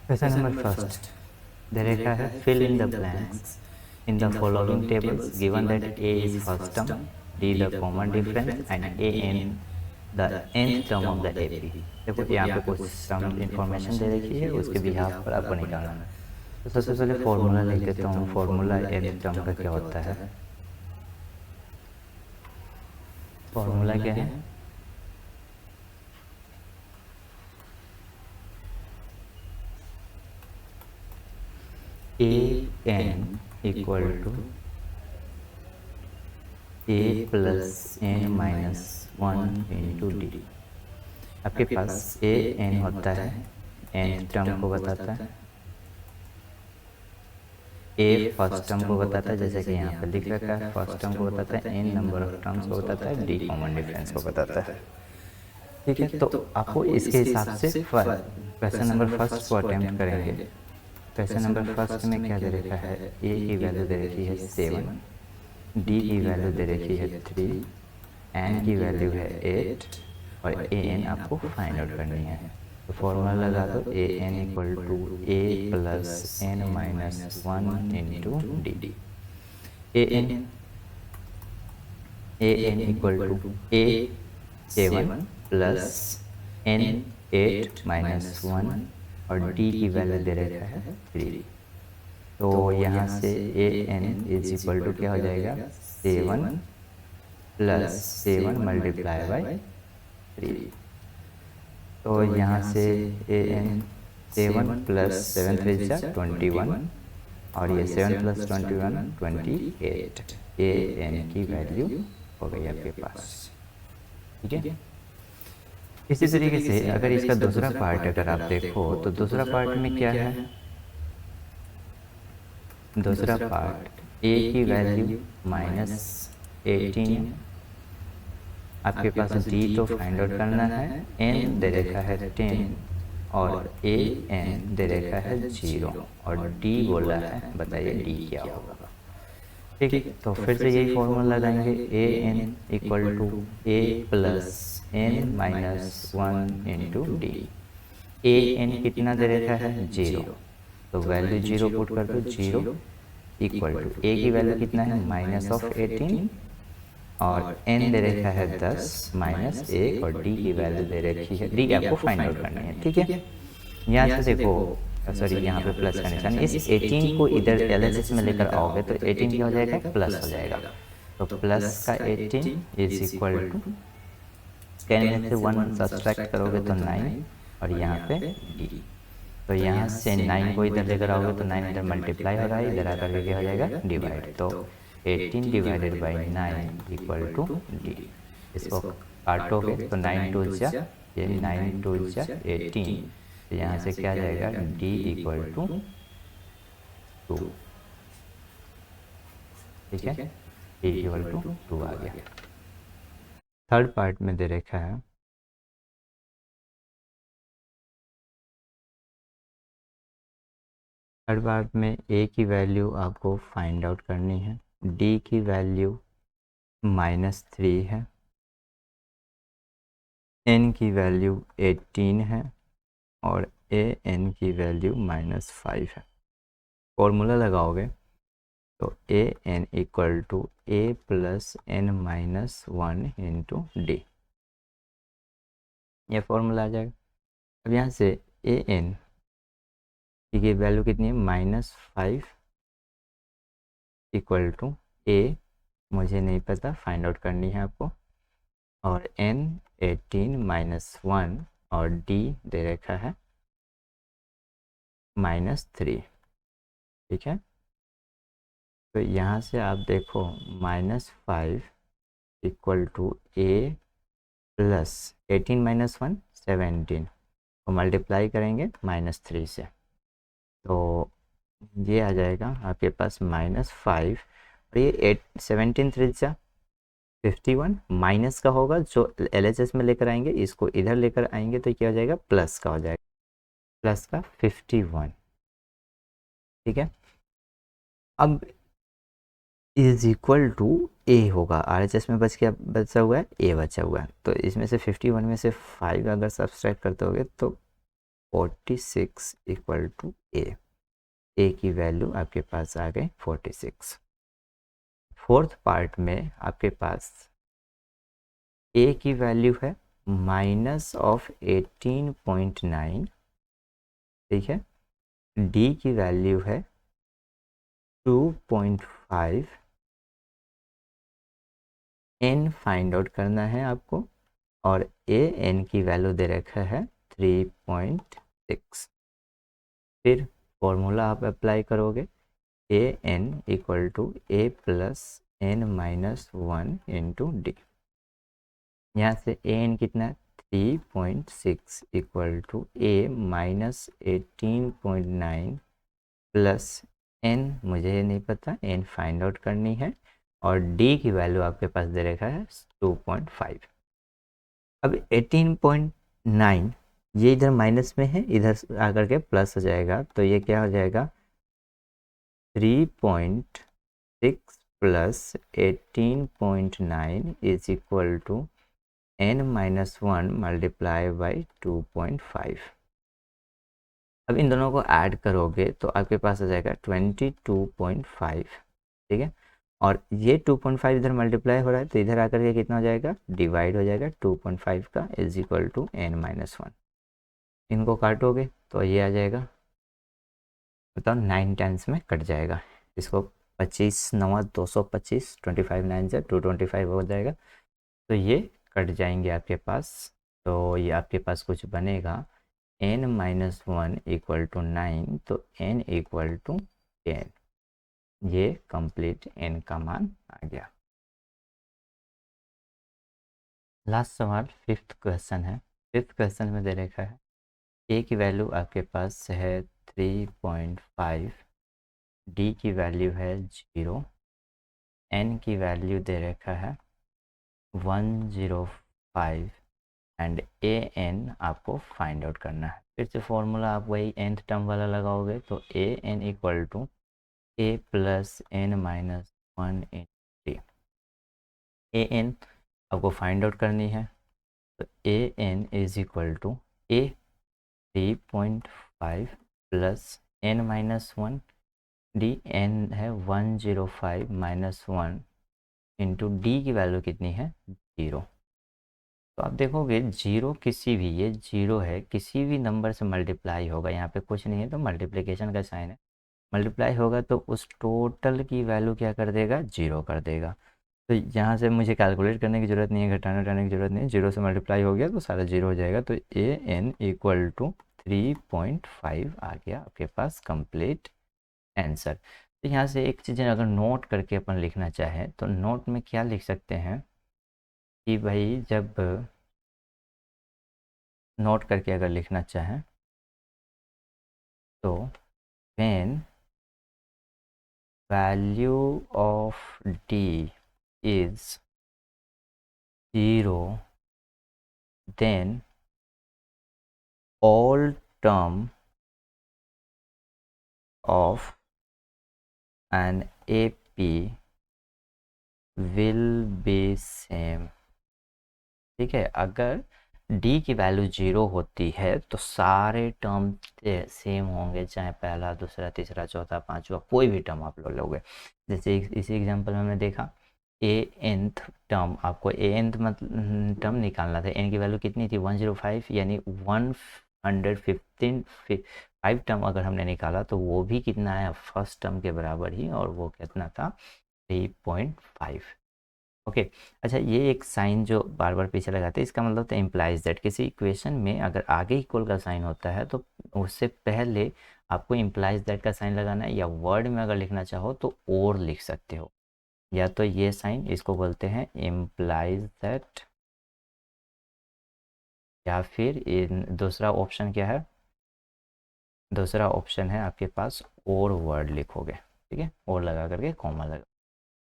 Question number first दे रखा है fill in the blanks in the following tables given that a is first term, d the common difference and a n the nth term of the AP. देखो यहाँ पे कुछ term information दे रखी है, उसके बिहाफ पर आपको निकालना है। तो सबसे पहले फॉर्मूला लिख देता हूँ। फॉर्मूला nth टर्म का क्या होता है? फॉर्मूला क्या है? A n equal to a plus n minus 1 into d. आपके पास ए एन होता है, एन टर्म को बताता है, ए फर्स्ट टर्म को बताता है, जैसे कि यहाँ पर लिख रखा है फर्स्ट टर्म को बताता है, एन नंबर ऑफ टर्म्स को बताता है, डी कॉमन डिफरेंस को बताता है। ठीक है, तो आपको इसके हिसाब से क्वेश्चन नंबर फर्स्ट को अटेम्प्ट करेंगे। क्वेश्चन नंबर फर्स्ट में क्या दे रखा है? ए की वैल्यू दे रखी है 7, डी की वैल्यू दे रखी है 3, एन की वैल्यू है 8 और ए एन आपको फाइंड आउट करनी है। तो फॉर्मूला लगा दो, a n equal to a plus n minus 1 into d. A n equal to a 7 plus n 8 minus 1 और डी की वैल्यू दे रखा है 3। तो यहाँ से a n is equal to क्या हो जाएगा? 7 प्लस 7 मल्टीप्लाई बाई 3। तो यहाँ से ए एन 7 प्लस 7 3 जा 21 और ये 7 प्लस 21 28। ए एन की वैल्यू हो गई आपके पास। ठीक है, इसी तरीके से अगर इसका दूसरा पार्ट अगर आप देखो तो दूसरा पार्ट में क्या है? दूसरा पार्ट ए की वैल्यू माइनस 18, आपके पास डी तो फाइंड आउट करना है, एन दे रखा है 10 और ए एन दे रखा है 0 और डी बोला है, बताइए डी क्या होगा? ठीक है, तो फिर से यही फॉर्मूला लगाएंगे, a n equal to a plus n minus 1 into d. A n कितना दे रखा है? 0, तो वैल्यू 0 पुट कर दो, 0 इक्वल टू ए की वैल्यू कितना है? माइनस ऑफ 18 और एन दे रखा है 10 माइनस 1 और डी की वैल्यू दे रखी है, डी आपको फाइंड आउट करनी है। ठीक है, यहाँ से देखो, सॉरी यहाँ पे प्लस का निशान, इस 18 को इधर एलएचएस में लेकर आओगे तो 18 क्या हो जाएगा? प्लस हो जाएगा। तो प्लस का 18 इज इक्वल टू 10 में से 1 सब्सट्रैक्ट करोगे तो 9 और यहाँ पे डी। तो यहाँ से 9 को इधर लेकर आओगे तो 9 इधर मल्टीप्लाई हो रहा है, इधर आकर के क्या हो जाएगा? डिवाइड। तो 18 divided by 9 equal to d. इसको काटोगे तो 9 2 जा, ये 9 2 जा 18, तो यहाँ से क्या आ जाएगा? D equal to 2। ठीक है, डी इक्वल टू 2 आ गया। थर्ड पार्ट में दे रखा है थर्ड पार्ट में ए की वैल्यू आपको फाइंड आउट करनी है, डी की वैल्यू -3 है, एन की वैल्यू 18 है और ए एन की वैल्यू -5 है। फॉर्मूला लगाओगे तो a n equal to a plus n minus 1 into d, यह फॉर्मूला आ जाएगा। अब यहाँ से ए एन की वैल्यू कितनी है? -5 इक्वल टू ए मुझे नहीं पता, फाइंड आउट करनी है आपको, और n 18 माइनस 1 और d दे रखा है -3। ठीक है, तो यहाँ से आप देखो -5 equal to a plus 18 minus 1 17 को मल्टीप्लाई करेंगे -3 से, तो ये आ जाएगा आपके पास -5 और ये 17 3 जा 51 माइनस का होगा, जो एलएचएस में लेकर आएंगे इसको इधर लेकर आएंगे तो क्या हो जाएगा? प्लस का हो जाएगा, प्लस का 51। ठीक है, अब इज इक्वल टू ए होगा, आरएचएस में बचा हुआ है, ए बचा हुआ है, तो इसमें से 51 में से 5 अगर सब्सट्रैक्ट करते होगे तो 46 इक्वल टू ए की वैल्यू आपके पास आ गई 46। फोर्थ पार्ट में आपके पास ए की वैल्यू है -18.9, ठीक है। डी की वैल्यू है 2.5, एन फाइंड आउट करना है आपको, और ए एन की वैल्यू दे रखा है 3.6। फिर फॉर्मूला आप अप्लाई करोगे, a n equal to a plus n minus 1 into d. यहाँ से ए एन कितना है 3.6 equal to a minus 18.9 plus n, मुझे नहीं पता, एन फाइंड आउट करनी है, और डी की वैल्यू आपके पास दे रखा है 2.5। अब 18.9 ये इधर माइनस में है, इधर आकर के प्लस हो जाएगा, तो ये क्या हो जाएगा 3.6 plus 18.9 is equal to n minus 1 multiply by 2.5। अब इन दोनों को ऐड करोगे तो आपके पास आ जाएगा 22.5, ठीक है। और ये 2.5 इधर मल्टीप्लाई हो रहा है, तो इधर आकर के कितना हो जाएगा, डिवाइड हो जाएगा 2.5 का is equal to n minus 1। इनको काटोगे तो ये आ जाएगा, बताओ 9 टाइम्स में कट जाएगा। इसको 25 9 225, 25 9 से 225 हो जाएगा, तो ये कट जाएंगे आपके पास। तो ये आपके पास कुछ बनेगा n माइनस 1 इक्वल टू 9, तो n इक्वल टू 10। ये कंप्लीट n का मान आ गया। लास्ट सवाल फिफ्थ क्वेश्चन है। फिफ्थ क्वेश्चन में दे रखा है a की वैल्यू आपके पास है 3.5, d की वैल्यू है 0, n की वैल्यू दे रखा है 105 एंड ए एन आपको फाइंड आउट करना है। फिर से फॉर्मूला आप वही nth टर्म वाला लगाओगे, तो a n equal to a plus n minus 1 in d. A n आपको फाइंड आउट करनी है, तो a n is equal to a 3.5 plus n minus 1, d n है 105 माइनस 1 इंटू डी की वैल्यू कितनी है 0। तो आप देखोगे जीरो किसी भी, ये जीरो है, किसी भी नंबर से मल्टीप्लाई होगा, यहाँ पे कुछ नहीं है तो मल्टीप्लिकेशन का साइन है, मल्टीप्लाई होगा तो उस टोटल की वैल्यू क्या कर देगा, जीरो कर देगा। तो यहाँ से मुझे कैलकुलेट करने की ज़रूरत नहीं है, घटाने उठाने की ज़रूरत नहीं है, जीरो से मल्टीप्लाई हो गया तो सारा जीरो हो जाएगा। तो ए एन इक्वल टू 3.5 आ गया आपके पास कंप्लीट आंसर। तो यहाँ से एक चीज़ अगर नोट करके अपन लिखना चाहें तो नोट में क्या लिख सकते हैं कि भाई, जब नोट करके अगर लिखना चाहें तो when value of d is 0 then all term of an AP will be same। ठीक है, अगर d की वैल्यू 0 होती है तो सारे टर्म सेम होंगे, चाहे पहला दूसरा तीसरा चौथा पांचवा कोई भी टर्म आप लोगे। जैसे इसी एग्जांपल में हमने देखा ए nth टर्म, आपको ए nth मतलब टर्म निकालना था, n की वैल्यू कितनी थी 105, यानी 115 5 टर्म अगर हमने निकाला तो वो भी कितना है फर्स्ट टर्म के बराबर ही, और वो कितना था 3.5। ओके अच्छा, ये एक साइन जो बार बार पीछे लगाते हैं, इसका मतलब तो इम्प्लाइज दैट किसी इक्वेशन में अगर आगे इक्वल का साइन होता है तो उससे पहले आपको इम्प्लाइज दैट का साइन लगाना है, या वर्ड में अगर लिखना चाहो तो और लिख सकते हो। या तो ये साइन, इसको बोलते हैं इम्प्लाइज दैट, या फिर दूसरा ऑप्शन क्या है, दूसरा ऑप्शन है आपके पास और वर्ड लिखोगे, ठीक है, और लगा करके कॉमा लगा।